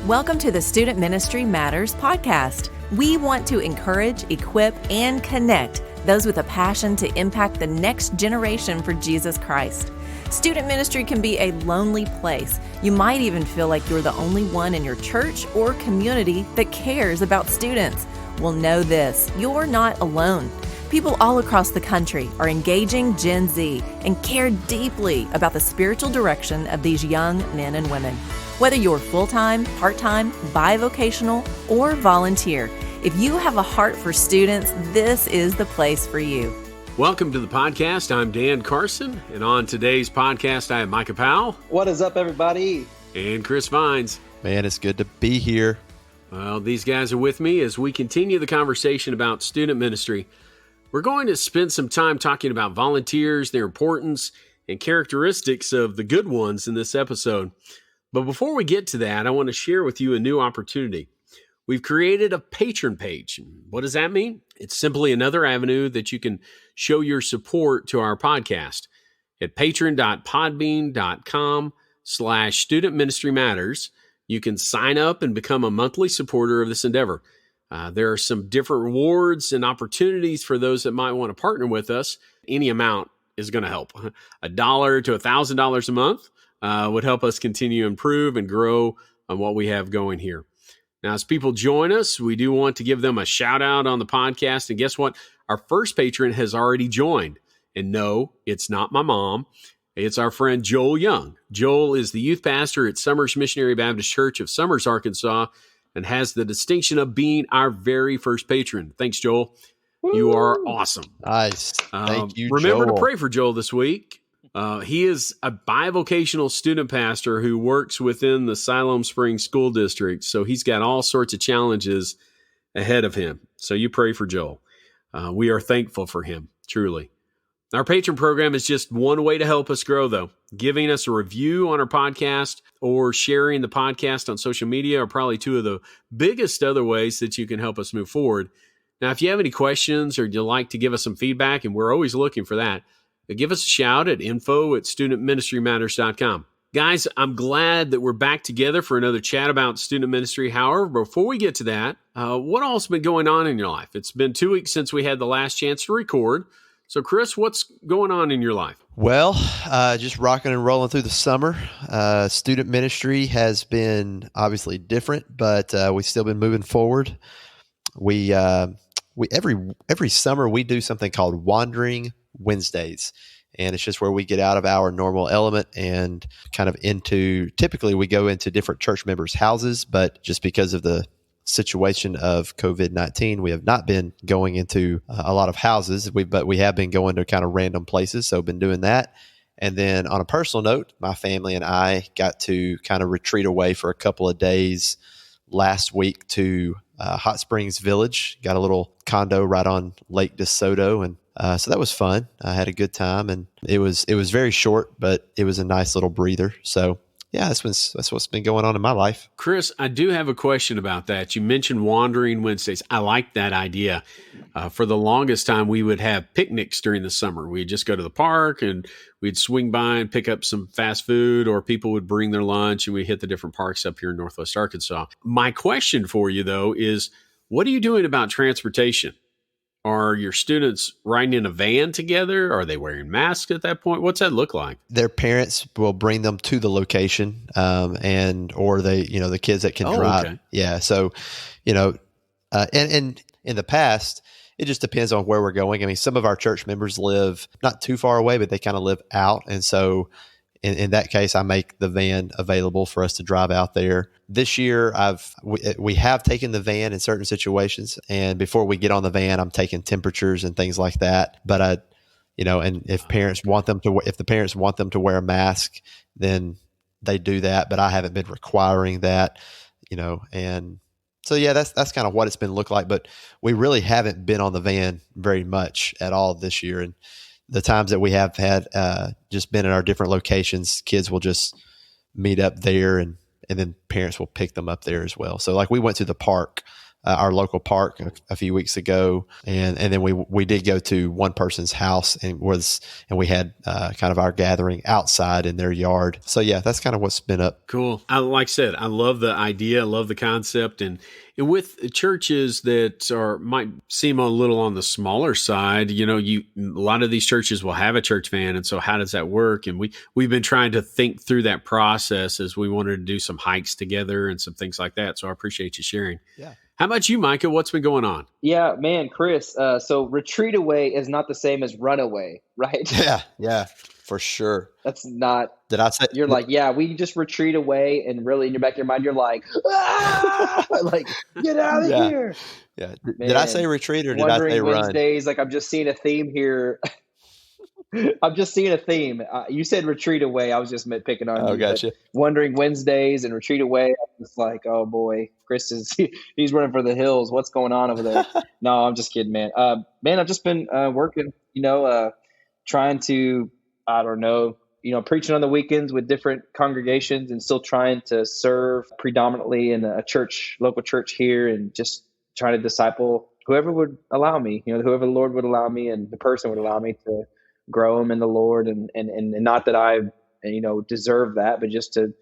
Welcome to the Student Ministry Matters podcast. We want to encourage, equip, and connect those with a passion to impact the next generation for Jesus Christ. Student ministry can be a lonely place. You might even feel like you're the only one in your church or community that cares about students. Well, know this, you're not alone. People all across the country are engaging Gen Z and care deeply about the spiritual direction of these young men and women. Whether you're full-time, part-time, bivocational, or volunteer, if you have a heart for students, this is the place for you. Welcome to the podcast. I'm Dan Carson, and on today's podcast, I have Micah Powell. What is up, everybody? And Chris Vines. Man, it's good to be here. Well, these guys are with me as we continue the conversation about student ministry. We're going to spend some time talking about volunteers, their importance, and characteristics of the good ones in this episode. But before we get to that, I want to share with you a new opportunity. We've created a patron page. What does that mean? It's simply another avenue that you can show your support to our podcast. At patron.podbean.com/Student Ministry Matters, you can sign up and become a monthly supporter of this endeavor. There are some different rewards and opportunities for those that might want to partner with us. Any amount is going to help. $1 to $1,000 a month would help us continue to improve and grow on what we have going here. Now, as people join us, we do want to give them a shout out on the podcast. And guess what? Our first patron has already joined. And no, it's not my mom. It's our friend Joel Young. Joel is the youth pastor at Summers Missionary Baptist Church of Summers, Arkansas, and has the distinction of being our very first patron. Thanks, Joel. Woo! You are awesome. Nice. Thank you, Remember Joel. to pray for Joel this week. He is a bivocational student pastor who works within the Siloam Springs School District, so he's got all sorts of challenges ahead of him. So you pray for Joel. We are thankful for him, truly. Our patron program is just one way to help us grow, though. Giving us a review on our podcast or sharing the podcast on social media are probably two of the biggest other ways that you can help us move forward. Now, if you have any questions or you'd like to give us some feedback, and we're always looking for that, give us a shout at info@studentministrymatters.com. Guys, I'm glad that we're back together for another chat about student ministry. However, before we get to that, what all's been going on in your life? It's been 2 weeks since we had the last chance to record. So, Chris, what's going on in your life? Well, just rocking and rolling through the summer. Student ministry has been obviously different, but we've still been moving forward. We every summer we do something called Wandering Wednesdays, and it's just where we get out of our normal element and kind of typically we go into different church members' houses, but just because of the situation of COVID-19, we have not been going into a lot of houses, but we have been going to kind of random places, so been doing that. And then on a personal note, my family and I got to kind of retreat away for a couple of days last week to Hot Springs Village. Got a little condo right on Lake DeSoto, and so that was fun. I had a good time, and it was very short, but it was a nice little breather. So yeah, that's what's been going on in my life. Chris, I do have a question about that. You mentioned Wandering Wednesdays. I like that idea. For the longest time, we would have picnics during the summer. We'd just go to the park and we'd swing by and pick up some fast food, or people would bring their lunch and we hit the different parks up here in Northwest Arkansas. My question for you, though, is what are you doing about transportation? Are your students riding in a van together? Are they wearing masks at that point? What's that look like? Their parents will bring them to the location, or the kids that can drive. Okay. Yeah. So, and in the past, it just depends on where we're going. I mean, some of our church members live not too far away, but they kind of live out. And so in that case, I make the van available for us to drive out there. This year, we have taken the van in certain situations, and before we get on the van, I'm taking temperatures and things like that. But and if the parents want them to wear a mask, then they do that. But I haven't been requiring that, and so yeah, that's kind of what it's been look like. But we really haven't been on the van very much at all this year, and the times that we have had just been in our different locations, kids will just meet up there, and then parents will pick them up there as well. So like we went to the park our local park a few weeks ago, and then we did go to one person's house and we had kind of our gathering outside in their yard. So yeah, that's kind of what's been up. Cool. Like I said, I love the idea. I love the concept. And with churches that might seem a little on the smaller side, a lot of these churches will have a church van. And so how does that work? And we've been trying to think through that process as we wanted to do some hikes together and some things like that. So I appreciate you sharing. Yeah. How about you, Micah? What's been going on? Yeah, man, Chris. So retreat away is not the same as run away, right? Yeah, for sure. That's not. Did I say? You're like, yeah, we just retreat away, and really in your back of your mind, you're like, like get out of here. Yeah. Man, did I say retreat or did I say run? Wednesdays, like I'm just seeing a theme here. I'm just seeing a theme. You said retreat away. I was just picking on you. Gotcha. Wandering Wednesdays and retreat away. I'm just like, oh boy, Chris he's running for the hills. What's going on over there? No, I'm just kidding, man. I've just been working, trying to, I don't know, preaching on the weekends with different congregations and still trying to serve predominantly in a church, local church here, and just trying to disciple whoever would allow me, whoever the Lord would allow me and the person would allow me to grow them in the Lord, and not that I, deserve that, but just to,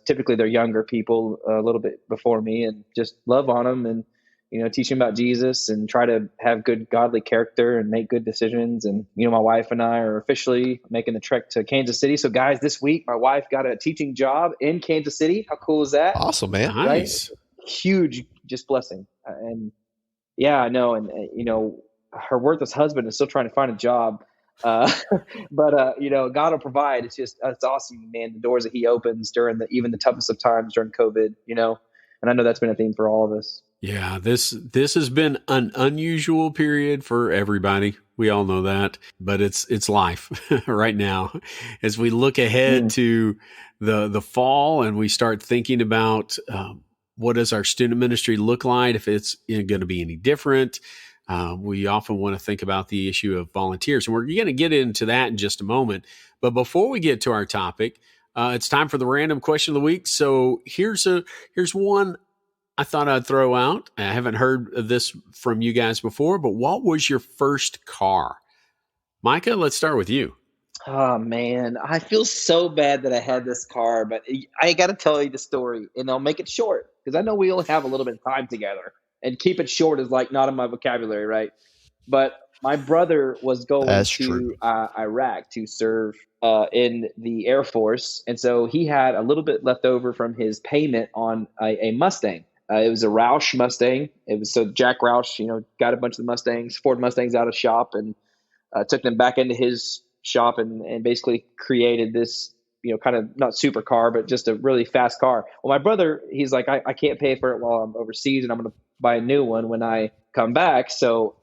typically they're younger people a little bit before me, and just love on them and, teach them about Jesus and try to have good godly character and make good decisions. And, my wife and I are officially making the trek to Kansas City. So guys, this week, my wife got a teaching job in Kansas City. How cool is that? Awesome, man. Nice. Right? Huge, just blessing. And yeah, I know. And, her worthless husband is still trying to find a job. But God will provide. It's awesome, man. The doors that he opens during even the toughest of times during COVID, and I know that's been a theme for all of us. Yeah, this has been an unusual period for everybody. We all know that, but it's life right now. As we look ahead to the fall and we start thinking about what does our student ministry look like, if it's going to be any different. We often want to think about the issue of volunteers, and we're going to get into that in just a moment. But before we get to our topic, it's time for the random question of the week. So here's one I thought I'd throw out. I haven't heard of this from you guys before, but what was your first car? Micah, let's start with you. Oh, man. I feel so bad that I had this car, but I got to tell you the story, and I'll make it short because I know we only have a little bit of time together. And keep it short is like not in my vocabulary, right? But my brother was going to Iraq to serve in the Air Force. And so he had a little bit left over from his payment on a Mustang. It was a Roush Mustang. It was so Jack Roush, got a bunch of the Mustangs, Ford Mustangs out of shop, and took them back into his shop and basically created this, kind of not super car, but just a really fast car. Well, my brother, he's like, I can't pay for it while I'm overseas, and I'm going to buy a new one when I come back. So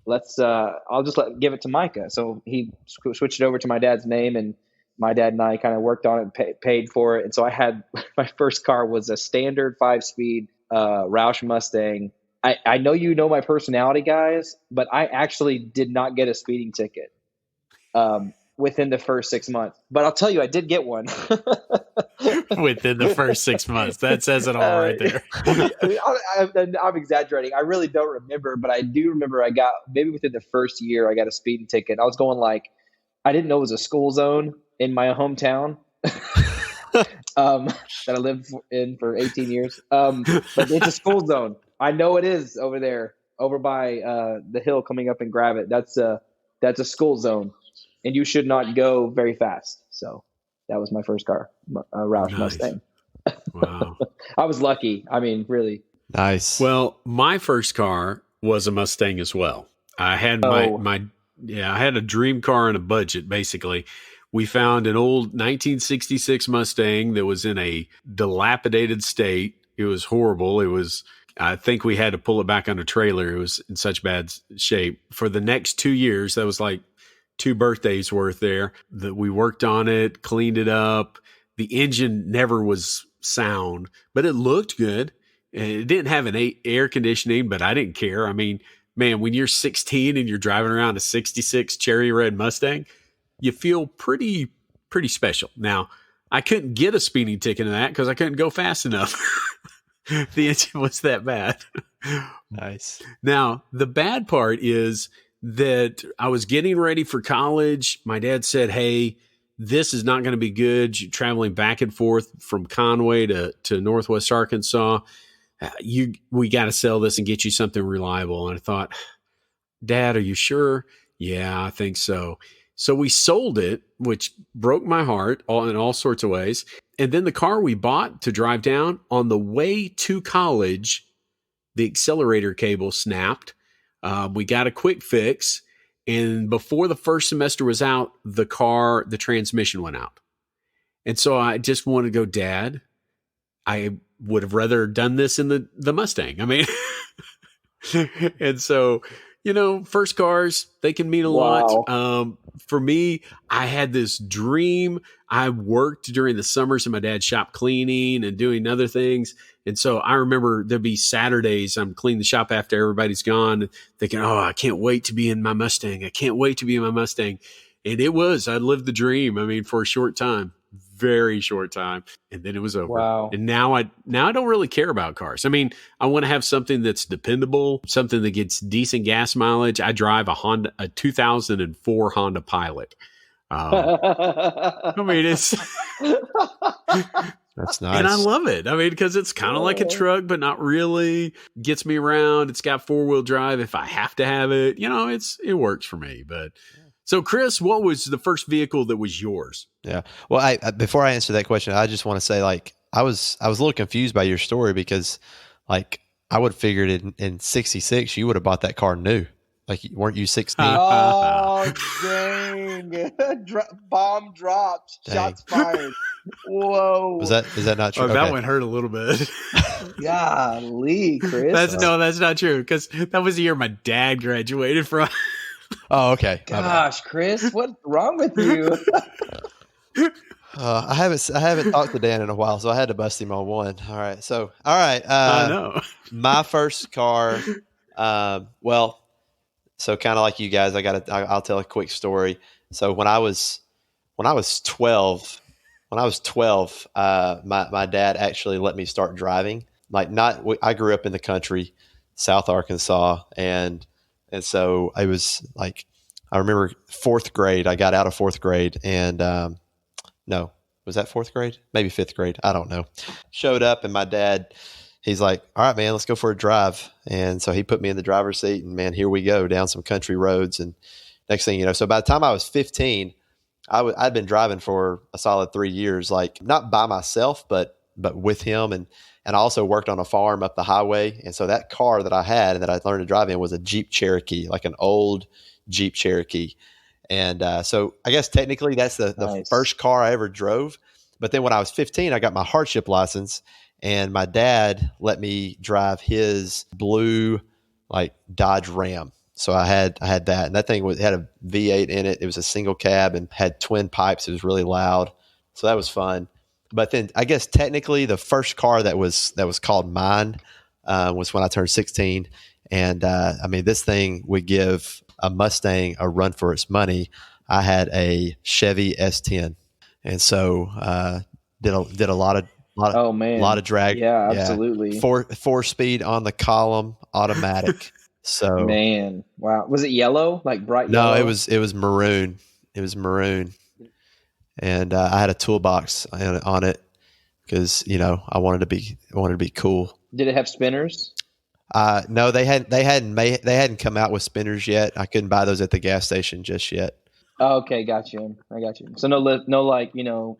I'll just give it to Micah. So he switched it over to my dad's name, and my dad and I kind of worked on it and paid for it. And so I had my first car was a standard 5-speed Roush Mustang. I know my personality, guys, but I actually did not get a speeding ticket within the first 6 months. But I'll tell you, I did get one. Within the first 6 months. That says it all right there. I'm exaggerating. I really don't remember, but I do remember I got, maybe within the first year, I got a speeding ticket. I was going I didn't know it was a school zone in my hometown that I lived in for 18 years. But it's a school zone. I know it is over there, over by the hill coming up and grab it. That's a school zone, and you should not go very fast. So that was my first car, a Roush Mustang. Wow. I was lucky. I mean, really. Nice. Well, my first car was a Mustang as well. I had I had a dream car on a budget, basically. We found an old 1966 Mustang that was in a dilapidated state. It was horrible. I think we had to pull it back on a trailer. It was in such bad shape. For the next 2 years, that was like 2 birthdays worth there, that we worked on it, cleaned it up. The engine never was sound, but it looked good. It didn't have an air conditioning, but I didn't care. I mean, man, when you're 16 and you're driving around a 66 cherry red Mustang, you feel pretty special. Now, I couldn't get a speeding ticket in that because I couldn't go fast enough. The engine was that bad. Nice. Now, the bad part is that I was getting ready for college. My dad said, hey, this is not going to be good. You're traveling back and forth from Conway to Northwest Arkansas. We got to sell this and get you something reliable. And I thought, Dad, are you sure? Yeah, I think so. So we sold it, which broke my heart in all sorts of ways. And then the car we bought to drive down, on the way to college, the accelerator cable snapped. We got a quick fix. And before the first semester was out, the transmission went out. And so I just wanted to go, Dad, I would have rather done this in the Mustang. I mean, and so, first cars, they can mean a lot. For me, I had this dream. I worked during the summers in my dad's shop cleaning and doing other things. And so I remember there'd be Saturdays, I'm cleaning the shop after everybody's gone, thinking, oh, I can't wait to be in my Mustang. I can't wait to be in my Mustang. And I lived the dream. I mean, for a short time, very short time. And then it was over. Wow. And now I don't really care about cars. I mean, I want to have something that's dependable, something that gets decent gas mileage. I drive a 2004 Honda Pilot. I mean, it's That's nice. And I love it. I mean, because it's kind of like a truck, but not really. Gets me around. It's got 4-wheel drive if I have to have it. It works for me. But so, Chris, what was the first vehicle that was yours? Yeah. Well, I before I answer that question, I just want to say, I was a little confused by your story because, I would have figured in '66 you would have bought that car new. Weren't you 16? Oh, dang. Bomb dropped. Dang. Shots fired. Whoa. Is that not true? Oh, that one hurt a little bit. Golly, Chris. That's not true, because that was the year my dad graduated from. Oh, okay. Gosh, Chris, what's wrong with you? I haven't talked to Dan in a while, so I had to bust him on one. All right. I know. My first car, so kind of like you guys, I'll tell a quick story. So when I was 12, my dad actually let me start driving. I grew up in the country, South Arkansas, and so I was I remember fourth grade. I got out of fourth grade, and no, was that fourth grade? Maybe fifth grade. I don't know. Showed up, and my dad, he's like, all right, man, let's go for a drive. And so he put me in the driver's seat, and man, here we go down some country roads. And next thing you know, so by the time I was 15, I'd been driving for a solid 3 years, not by myself, but with him. And I also worked on a farm up the highway. And so that car that I had and that I learned to drive in was a Jeep Cherokee, like an old Jeep Cherokee. And so I guess technically that's the Nice. first car I ever drove. But then when I was 15, I got my hardship license, and my dad let me drive his blue Dodge Ram. So I had that, and that thing had a V8 in it. It was a single cab and had twin pipes. It was really loud. So that was fun. But then I guess technically the first car that was called mine was when I turned 16. And this thing would give a Mustang a run for its money. I had a Chevy S10, and so did a lot of drag. Yeah, absolutely. 4-speed on the column, automatic. So Man, wow. Was it yellow? Bright yellow? no, it was maroon. It was maroon, and I had a toolbox on it because I wanted to be cool. Did it have spinners? No, they hadn't come out with spinners yet. I couldn't buy those at the gas station just yet. Oh, okay, got you. I got you. So no lift, no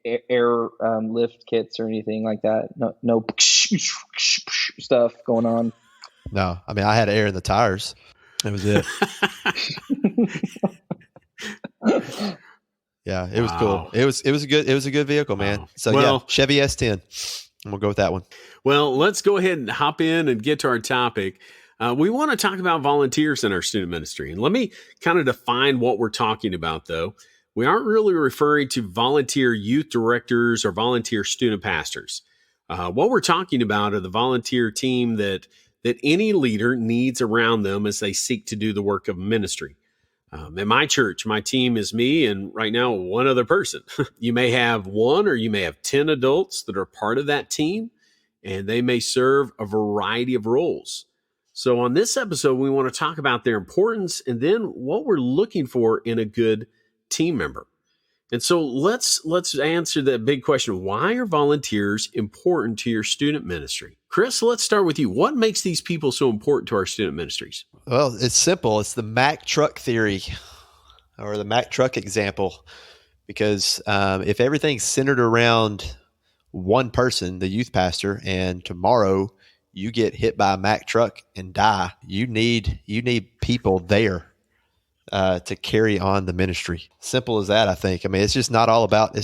air lift kits or anything like that. No stuff going on. No, I had air in the tires. That was it. Yeah, it was cool. It was a good vehicle, man. Wow. So Chevy S10. And we'll go with that one. Well, let's go ahead and hop in and get to our topic. We want to talk about volunteers in our student ministry. And let me kind of define what we're talking about, though. We aren't really referring to volunteer youth directors or volunteer student pastors. What we're talking about are the volunteer team that any leader needs around them as they seek to do the work of ministry. At my church, my team is me and right now one other person. You may have one or you may have 10 adults that are part of that team. and they may serve a variety of roles. So on this episode, we want to talk about their importance and then what we're looking for in a good team member. And so let's answer that big question. Why are volunteers important to your student ministry? Chris, let's start with you. What makes these people so important to our student ministries? Well, it's simple. It's the Mack truck theory, or the Mack truck example, because if everything's centered around one person, the youth pastor, and tomorrow you get hit by a Mack truck and die, you need people there to carry on the ministry. Simple as that, I think. I mean, it's just not all about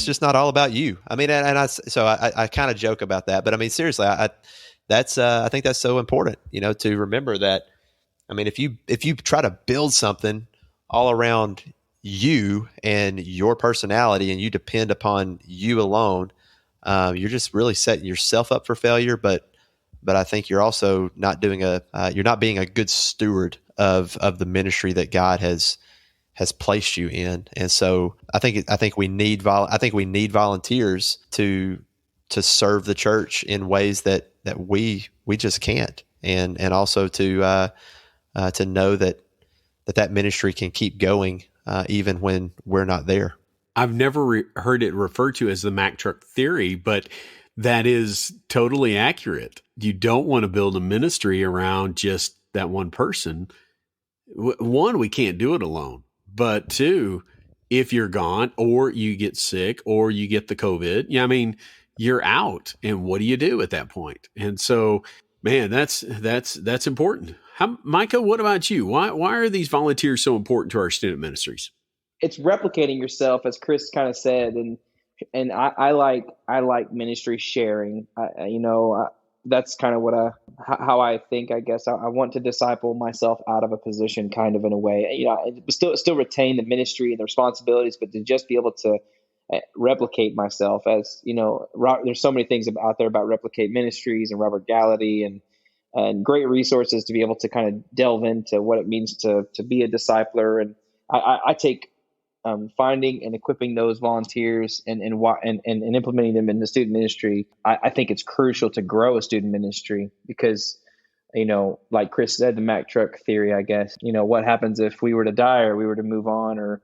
you. I mean, I kind of joke about that, but I mean, seriously, I think that's so important, to remember that. I mean, if you try to build something all around you and your personality, and you depend upon you alone, you're just really setting yourself up for failure. But I think you're also not being a good steward of the ministry that God has placed you in. And so I think we need volunteers to serve the church in ways that we just can't, and also to know that ministry can keep going even when we're not there. I've never heard it referred to as the Mack truck theory, but that is totally accurate. You don't want to build a ministry around just that one person. One, we can't do it alone. But two, if you're gone or you get sick or you get the COVID, I mean, you're out. And what do you do at that point? And so, man, that's important. Micah, what about you? Why are these volunteers so important to our student ministries? It's replicating yourself, as Chris kind of said, and I like ministry sharing. That's kind of how I think. I guess I want to disciple myself out of a position, kind of in a way. Still retain the ministry and the responsibilities, but to just be able to replicate myself, as there's so many things out there about replicate ministries and Robert Gallaty and great resources to be able to kind of delve into what it means to be a discipler. And I take finding and equipping those volunteers and implementing them in the student ministry. I think it's crucial to grow a student ministry because, like Chris said, the Mack truck theory, I guess, what happens if we were to die or we were to move on, or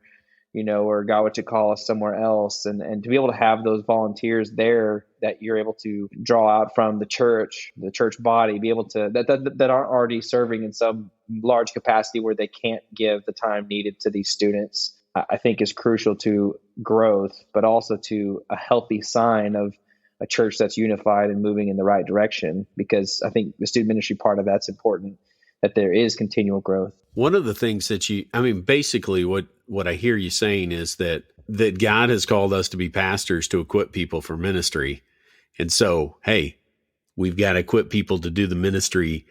God were to call us somewhere else, and to be able to have those volunteers there that you're able to draw out from the church body, be able to, that aren't already serving in some large capacity where they can't give the time needed to these students, I think is crucial to growth, but also to a healthy sign of a church that's unified and moving in the right direction. Because I think the student ministry part of that's important, that there is continual growth. One of the things that basically what I hear you saying is that God has called us to be pastors to equip people for ministry. And so, hey, we've got to equip people to do the ministry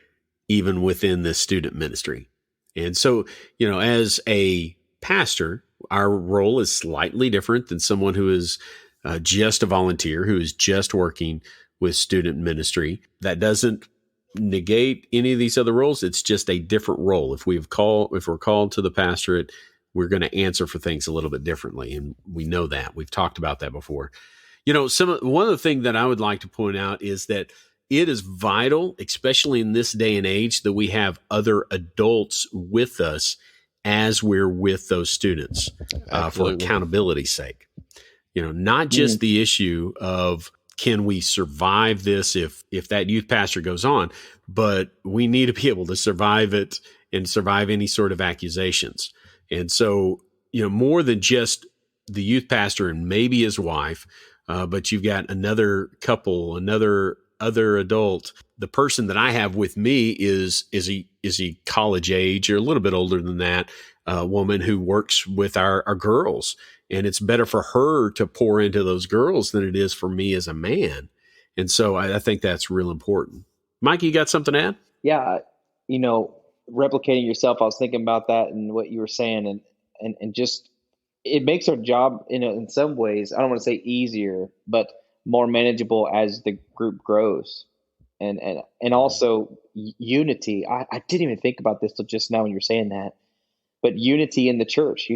even within this student ministry. And so, as a pastor, our role is slightly different than someone who is just a volunteer, who is just working with student ministry. That doesn't negate any of these other roles. It's just a different role. If we're called to the pastorate, we're going to answer for things a little bit differently. And we know that. We've talked about that before. One of the things that I would like to point out is that it is vital, especially in this day and age, that we have other adults with us as we're with those students for accountability's sake. Not just the issue of can we survive this if that youth pastor goes on, but we need to be able to survive it and survive any sort of accusations. And so, more than just the youth pastor and maybe his wife, but you've got another couple, other adult. The person that I have with me is he college age or a little bit older than that, woman who works with our girls. And it's better for her to pour into those girls than it is for me as a man. And so I think that's real important. Mike, you got something to add? Yeah. Replicating yourself, I was thinking about that and what you were saying, and just, it makes our job in some ways, I don't want to say easier, but more manageable as the group grows. And also unity. I didn't even think about this till just now when you're saying that, but unity in the church.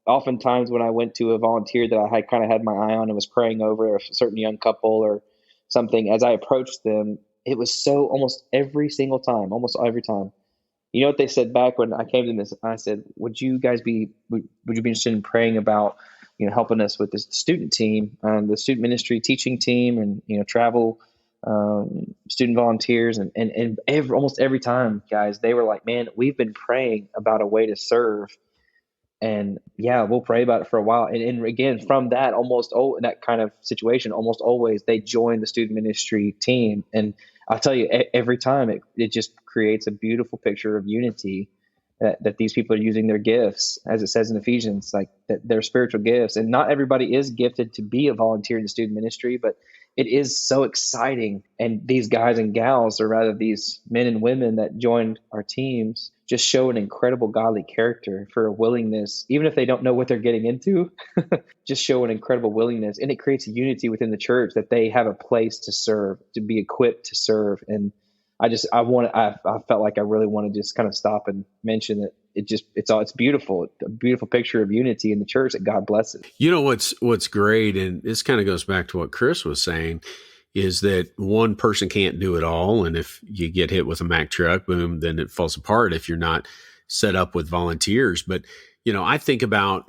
Oftentimes when I went to a volunteer that I had kind of had my eye on and was praying over a certain young couple or something, as I approached them, it was so almost every single time, almost every time. You know what they said back when I came to this? I said, would you be interested in praying about, helping us with this student team, the student ministry teaching team, and, travel, student volunteers, and almost every time, guys, they were like, man, we've been praying about a way to serve. And yeah, we'll pray about it for a while. And again, from that, in that kind of situation, almost always they join the student ministry team. And I'll tell you, every time it just creates a beautiful picture of unity, that these people are using their gifts, as it says in Ephesians, like that they're spiritual gifts. And not everybody is gifted to be a volunteer in the student ministry, but it is so exciting. And these guys and gals, or rather these men and women that joined our teams, just show an incredible godly character for a willingness, even if they don't know what they're getting into, just show an incredible willingness. And it creates a unity within the church that they have a place to serve, to be equipped to serve. And I felt like I really want to just kind of stop and mention that it's beautiful. It's a beautiful picture of unity in the church that God blesses. You know, what's great, and this kind of goes back to what Chris was saying, is that one person can't do it all. And if you get hit with a Mack truck, boom, then it falls apart if you're not set up with volunteers. But, I think about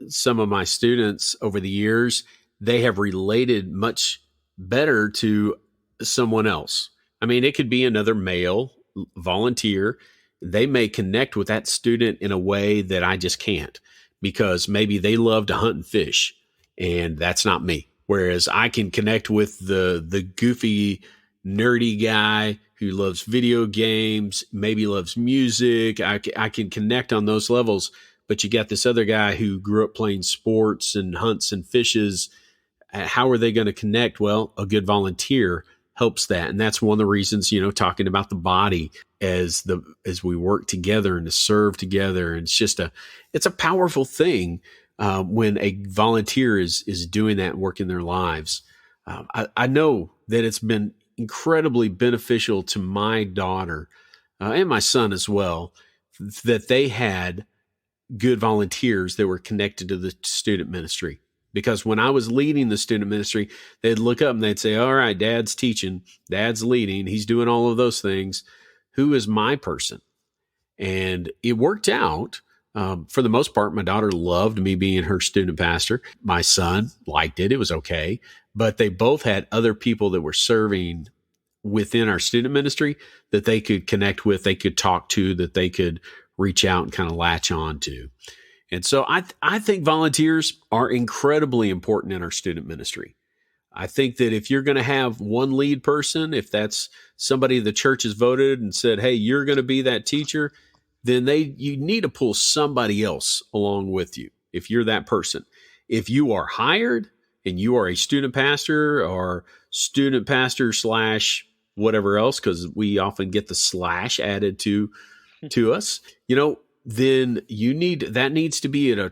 some of my students over the years, they have related much better to someone else. I mean, it could be another male volunteer. They may connect with that student in a way that I just can't, because maybe they love to hunt and fish, and that's not me. Whereas I can connect with the goofy, nerdy guy who loves video games, maybe loves music. I can connect on those levels. But you got this other guy who grew up playing sports and hunts and fishes. How are they going to connect? Well, a good volunteer helps that. And that's one of the reasons, talking about the body as we work together and to serve together. And it's a powerful thing when a volunteer is doing that and working their lives. I know that it's been incredibly beneficial to my daughter and my son as well, that they had good volunteers that were connected to the student ministry. Because when I was leading the student ministry, they'd look up and they'd say, all right, Dad's teaching, Dad's leading, he's doing all of those things. Who is my person? And it worked out. For the most part, my daughter loved me being her student pastor. My son liked it. It was okay. But they both had other people that were serving within our student ministry that they could connect with, they could talk to, that they could reach out and kind of latch on to. And so I think volunteers are incredibly important in our student ministry. I think that if you're going to have one lead person, if that's somebody the church has voted and said, hey, you're going to be that teacher, then you need to pull somebody else along with you if you're that person. If you are hired and you are a student pastor or student pastor / whatever else, because we often get the / added to us, then that needs to be at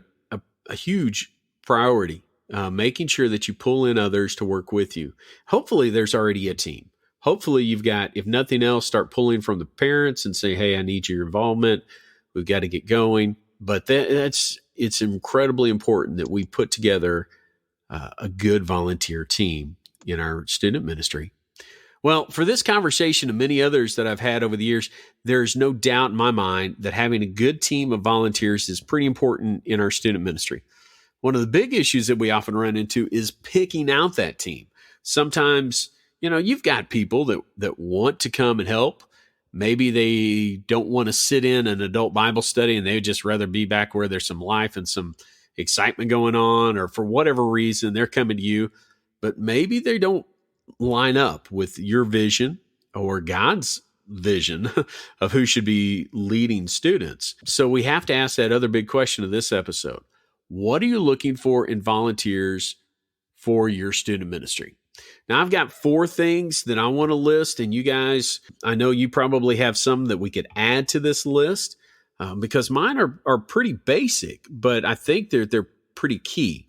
a huge priority, making sure that you pull in others to work with you. Hopefully there's already a team. Hopefully you've got, if nothing else, start pulling from the parents and say, hey, I need your involvement. We've got to get going. But it's incredibly important that we put together a good volunteer team in our student ministry. Well, for this conversation and many others that I've had over the years, there's no doubt in my mind that having a good team of volunteers is pretty important in our student ministry. One of the big issues that we often run into is picking out that team. Sometimes, you've got people that want to come and help. Maybe they don't want to sit in an adult Bible study and they'd just rather be back where there's some life and some excitement going on, or for whatever reason, they're coming to you, but maybe they don't line up with your vision or God's vision of who should be leading students. So we have to ask that other big question of this episode. What are you looking for in volunteers for your student ministry? Now, I've got 4 things that I want to list, and you guys, I know you probably have some that we could add to this list because mine are pretty basic, but I think they're pretty key.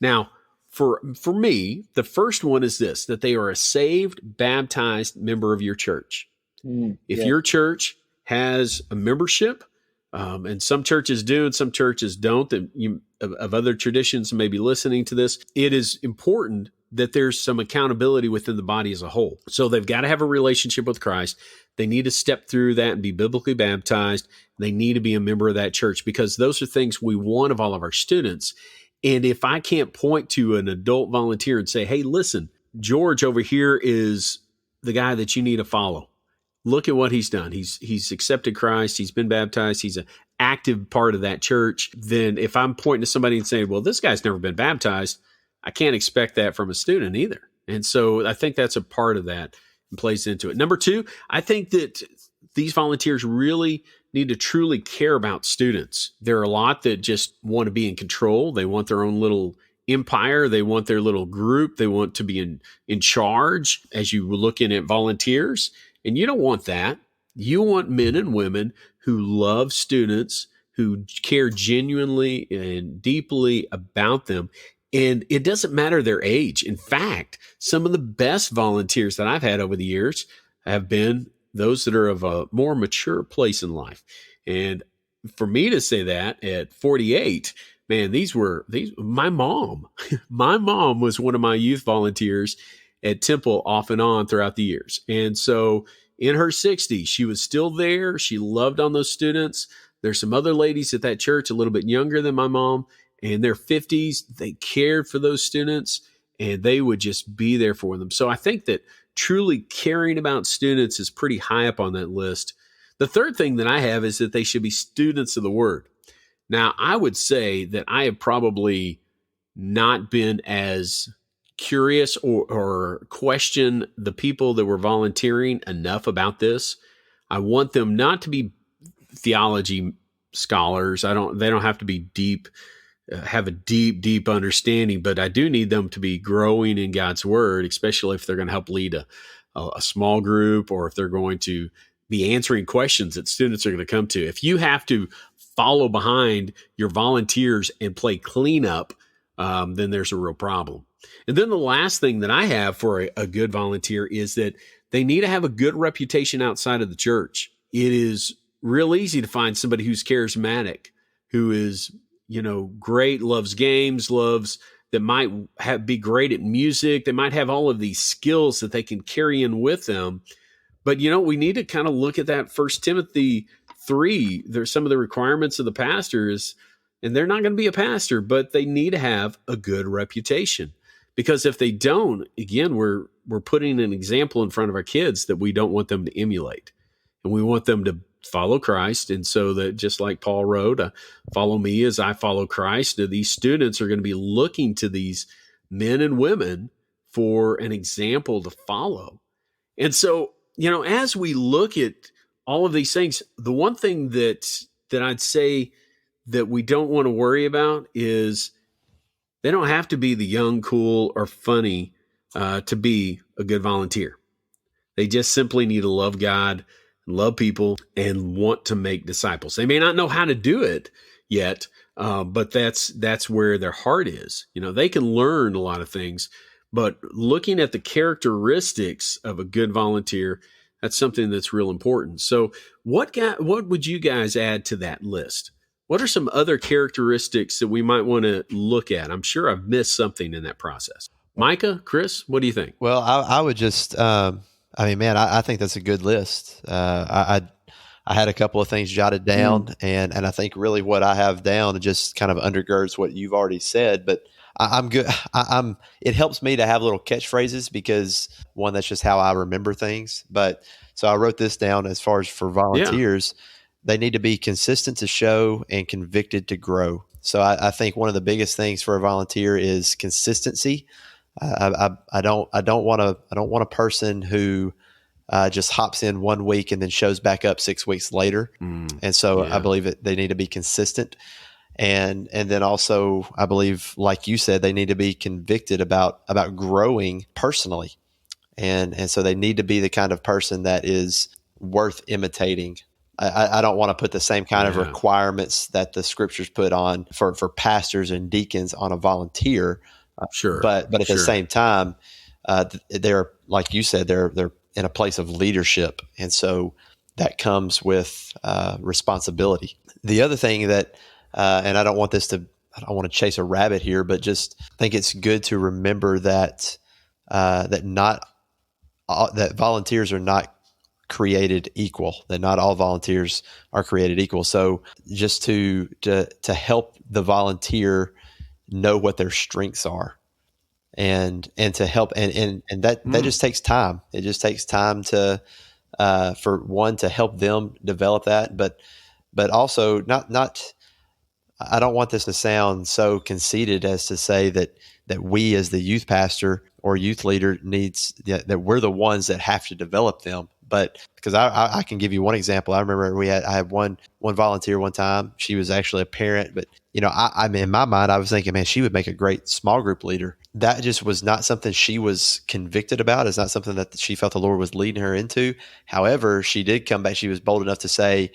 Now, for me, the first one is this, that they are a saved, baptized member of your church. If your church has a membership, and some churches do and some churches don't, that of other traditions may be listening to this, it is important that there's some accountability within the body as a whole. So they've got to have a relationship with Christ. They need to step through that and be biblically baptized. They need to be a member of that church, because those are things we want of all of our students. And if I can't point to an adult volunteer and say, hey, listen, George over here is the guy that you need to follow. Look at what he's done. He's accepted Christ. He's been baptized. He's an active part of that church. Then if I'm pointing to somebody and saying, well, this guy's never been baptized, I can't expect that from a student either. And so I think that's a part of that and plays into it. Number two, I think that these volunteers really need to truly care about students. There are a lot that just want to be in control. They want their own little empire. They want their little group. They want to be in charge as you look in at volunteers. And you don't want that. You want men and women who love students, who care genuinely and deeply about them. And it doesn't matter their age. In fact, some of the best volunteers that I've had over the years have been those that are of a more mature place in life. And for me to say that at 48, man, my mom was one of my youth volunteers at Temple off and on throughout the years. And so in her 60s, she was still there. She loved on those students. There's some other ladies at that church a little bit younger than my mom. In their 50s, they cared for those students, and they would just be there for them. So I think that truly caring about students is pretty high up on that list. The third thing that I have is that they should be students of the Word. Now, I would say that I have probably not been as curious or question the people that were volunteering enough about this. I want them not to be theology scholars. They don't have to be deep, have a deep understanding, but I do need them to be growing in God's Word, especially if they're going to help lead a small group, or if they're going to be answering questions that students are going to come to. If you have to follow behind your volunteers and play cleanup, then there's a real problem. And then the last thing that I have for a good volunteer is that they need to have a good reputation outside of the church. It is real easy to find somebody who's charismatic, who is, great, loves games, that might be great at music. They might have all of these skills that they can carry in with them. But, we need to kind of look at that 1 Timothy 3. There's some of the requirements of the pastors, and they're not going to be a pastor, but they need to have a good reputation. Because if they don't, again, we're putting an example in front of our kids that we don't want them to emulate. And we want them to follow Christ. And so that, just like Paul wrote, follow me as I follow Christ, these students are going to be looking to these men and women for an example to follow. And so, as we look at all of these things, the one thing that I'd say that we don't want to worry about is they don't have to be the young, cool, or funny to be a good volunteer. They just simply need to love God, love people, and want to make disciples. They may not know how to do it yet, but that's where their heart is. They can learn a lot of things, but looking at the characteristics of a good volunteer, that's something that's real important. So what would you guys add to that list? What are some other characteristics that we might want to look at? I'm sure I've missed something in that process. Micah, Chris, what do you think? Well, I would just, I think that's a good list. I had a couple of things jotted down, and I think really what I have down just kind of undergirds what you've already said. But I'm good. It helps me to have little catchphrases because, one, that's just how I remember things. But so I wrote this down as far as for volunteers. Yeah. They need to be consistent to show and convicted to grow. So I think one of the biggest things for a volunteer is consistency. I don't want a person who just hops in 1 week and then shows back up 6 weeks later. And so I believe that they need to be consistent. And then also I believe, like you said, they need to be convicted about growing personally. And so they need to be the kind of person that is worth imitating. I don't want to put the same kind of requirements that the scriptures put on for pastors and deacons on a volunteer. Sure. But at the same time, they're, like you said, they're in a place of leadership. And so that comes with responsibility. The other thing that, and I don't want to chase a rabbit here, but just think it's good to remember that that volunteers are not created equal, that not all volunteers are created equal. So just to help the volunteer know what their strengths are, and to help, and that just takes time. It just takes time to for one, to help them develop that, but also not I don't want this to sound so conceited as to say that we as the youth pastor or youth leader that we're the ones that have to develop them. But because I can give you one example. I remember I had one volunteer one time. She was actually a parent, but I mean, in my mind, I was thinking, man, she would make a great small group leader. That just was not something she was convicted about. It's not something that she felt the Lord was leading her into. However, she did come back. She was bold enough to say,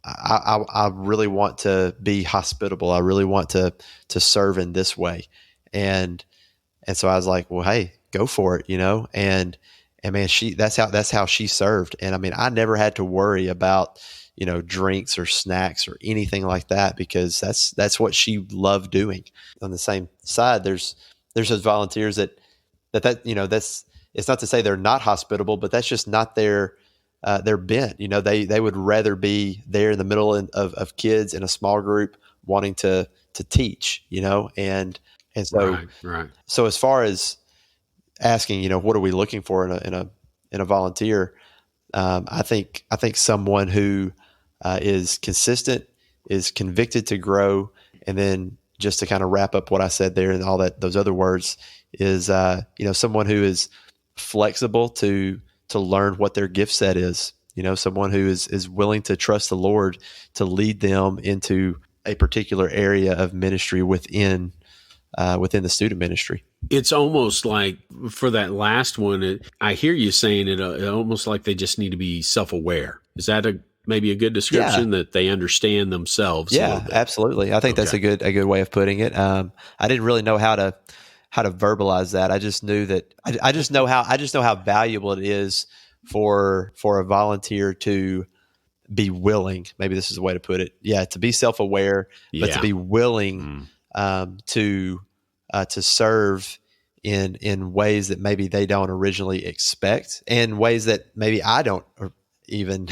I really want to be hospitable. I really want to serve in this way. And so I was like, well, hey, go for it, and man, that's how she served. And I mean, I never had to worry about, drinks or snacks or anything like that, because that's what she loved doing. On the same side, there's those volunteers that that's, it's not to say they're not hospitable, but that's just not their bent. They would rather be there in the middle of kids in a small group wanting to teach, and so, right. So as far as asking, what are we looking for in a volunteer? I think someone who is consistent, is convicted to grow, and then just to kind of wrap up what I said there and all those other words is, someone who is flexible to learn what their gift set is. Someone who is willing to trust the Lord to lead them into a particular area of ministry within the student ministry. It's almost like for that last one, I hear you saying it almost like they just need to be self-aware. Is that maybe a good description, that they understand themselves? Yeah, absolutely. I think that's a good way of putting it. I didn't really know how to verbalize that. I just knew that I just know how valuable it is for a volunteer to be willing. Maybe this is the way to put it. Yeah, to be self-aware, but to be willing to serve in ways that maybe they don't originally expect, and ways that maybe I don't even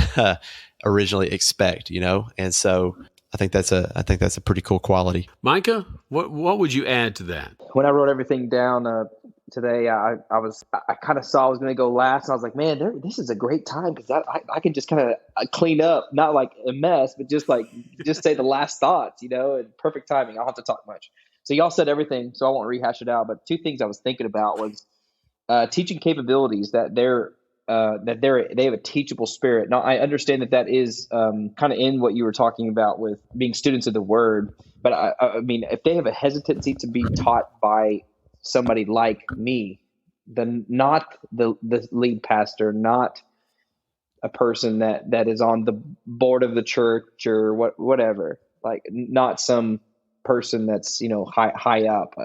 originally expect. And so I think that's a pretty cool quality. Micah, what would you add to that? When I wrote everything down today, I kind of saw I was going to go last, and I was like, man, this is a great time, because I can just kind of clean up, not like a mess, but just say the last thoughts, and perfect timing. I don't have to talk much. So y'all said everything, so I won't rehash it out. But two things I was thinking about was teaching capabilities, that they have a teachable spirit. Now, I understand that is kind of in what you were talking about with being students of the Word. But I mean, if they have a hesitancy to be taught by somebody like me, then not the lead pastor, not a person that is on the board of the church or whatever, like not some person that's high up,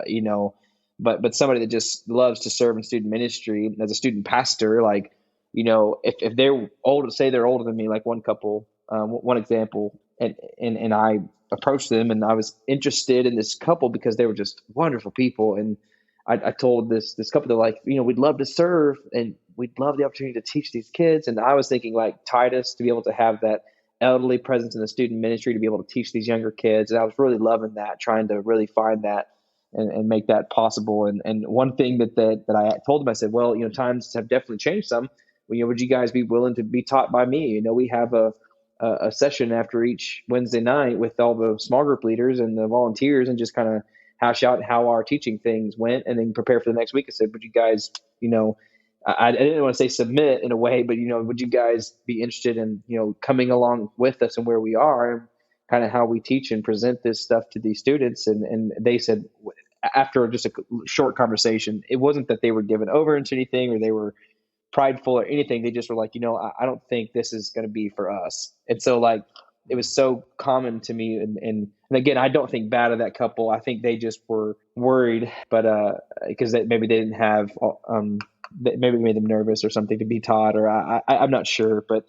but somebody that just loves to serve in student ministry as a student pastor. Like, if they're old, say they're older than me, like one couple, one example, and I approached them, and I was interested in this couple because they were just wonderful people. And I told this couple, they're like, we'd love to serve, and we'd love the opportunity to teach these kids. And I was thinking like Titus, to be able to have that elderly presence in the student ministry, to be able to teach these younger kids. And I was really loving that, trying to really find that and make that possible. And one thing that I told them, I said, well, times have definitely changed some. Would you guys be willing to be taught by me? We have a session after each Wednesday night with all the small group leaders and the volunteers, and just kind of hash out how our teaching things went, and then prepare for the next week. I said, would you guys, I didn't want to say submit in a way, but, would you guys be interested in, coming along with us and where we are, and kind of how we teach and present this stuff to these students? And they said, after just a short conversation, it wasn't that they were given over into anything or they were prideful or anything. They just were like, I don't think this is going to be for us. And so like, it was so common to me. And again, I don't think bad of that couple. I think they just were worried, but because maybe they didn't have, maybe it made them nervous or something to be taught, or I'm not sure. But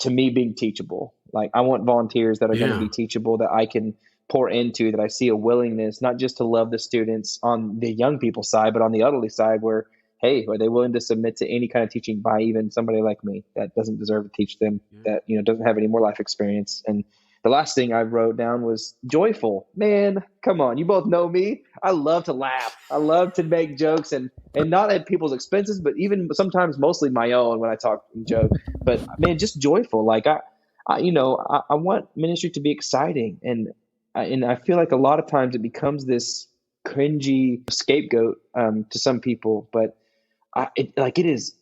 to me, being teachable, like I want volunteers that are going to be teachable, that I can pour into, that I see a willingness not just to love the students on the young people side, but on the elderly side, where, hey, are they willing to submit to any kind of teaching by even somebody like me that doesn't deserve to teach them, that, doesn't have any more life experience. And the last thing I wrote down was joyful. Man, come on. You both know me. I love to laugh. I love to make jokes, and not at people's expenses, but even sometimes mostly my own when I talk and joke. But man, just joyful. Like I want ministry to be exciting. And I feel like a lot of times it becomes this cringy scapegoat to some people, but it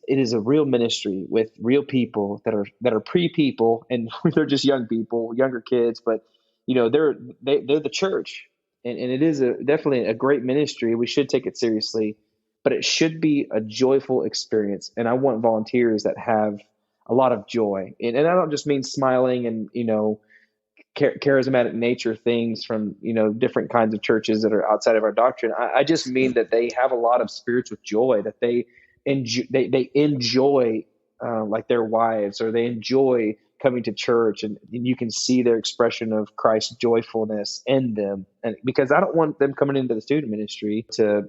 is a real ministry with real people that are pre-people, and they're just young people, younger kids, but they're the church, and it is definitely a great ministry. We should take it seriously, but it should be a joyful experience. And I want volunteers that have a lot of joy, and I don't just mean smiling and charismatic nature things from different kinds of churches that are outside of our doctrine. I just mean that they have a lot of spiritual joy, that they enjoy like their wives, or they enjoy coming to church, and you can see their expression of Christ's joyfulness in them. And because I don't want them coming into the student ministry to,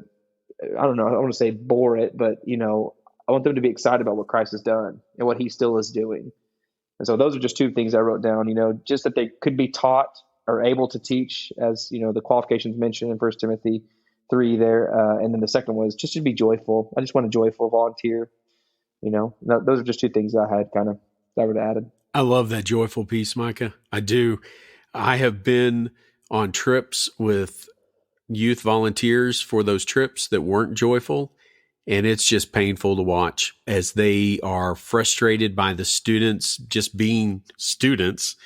I don't want to say bore it, but I want them to be excited about what Christ has done and what he still is doing. And so those are just two things I wrote down, just that they could be taught or able to teach, as the qualifications mentioned in 1 Timothy 3 there. And then the second was just to be joyful. I just want a joyful volunteer. Those are just two things that I had that I would have added. I love that joyful piece, Micah. I do. I have been on trips with youth volunteers for those trips that weren't joyful. And it's just painful to watch as they are frustrated by the students just being students,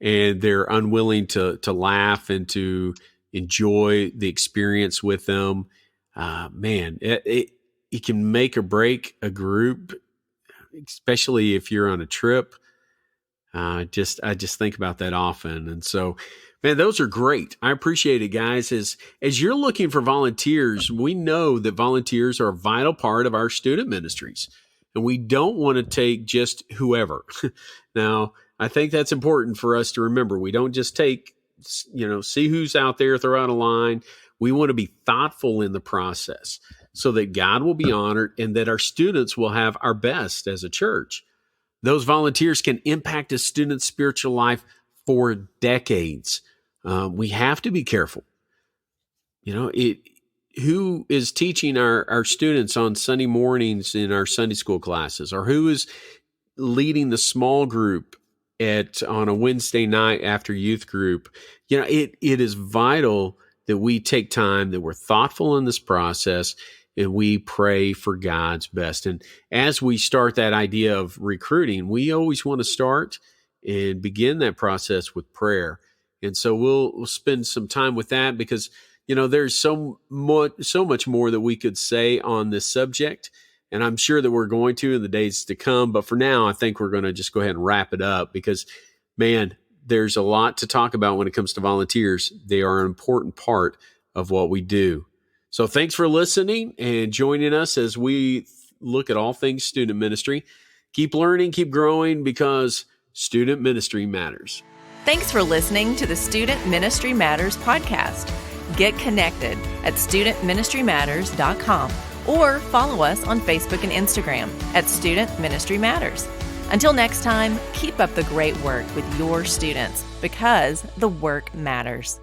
and they're unwilling to laugh and to enjoy the experience with them. Man, it can make or break a group, especially if you're on a trip. I just think about that often. And so, man, those are great. I appreciate it, guys. As you're looking for volunteers, we know that volunteers are a vital part of our student ministries, and we don't want to take just whoever. Now, I think that's important for us to remember. We don't just take, see who's out there, throw out a line. We want to be thoughtful in the process so that God will be honored and that our students will have our best as a church. Those volunteers can impact a student's spiritual life for decades. We have to be careful. Who is teaching our students on Sunday mornings in our Sunday school classes, or who is leading the small group on a Wednesday night after youth group? It is vital that we take time, that we're thoughtful in this process, and we pray for God's best. And as we start that idea of recruiting, we always want to start and begin that process with prayer. And so we'll spend some time with that, because, there's so much more that we could say on this subject. And I'm sure that we're going to in the days to come. But for now, I think we're going to just go ahead and wrap it up, because, man, there's a lot to talk about when it comes to volunteers. They are an important part of what we do. So thanks for listening and joining us as we look at all things student ministry. Keep learning, keep growing, because student ministry matters. Thanks for listening to the Student Ministry Matters podcast. Get connected at studentministrymatters.com or follow us on Facebook and Instagram at Student Ministry Matters. Until next time, keep up the great work with your students, because the work matters.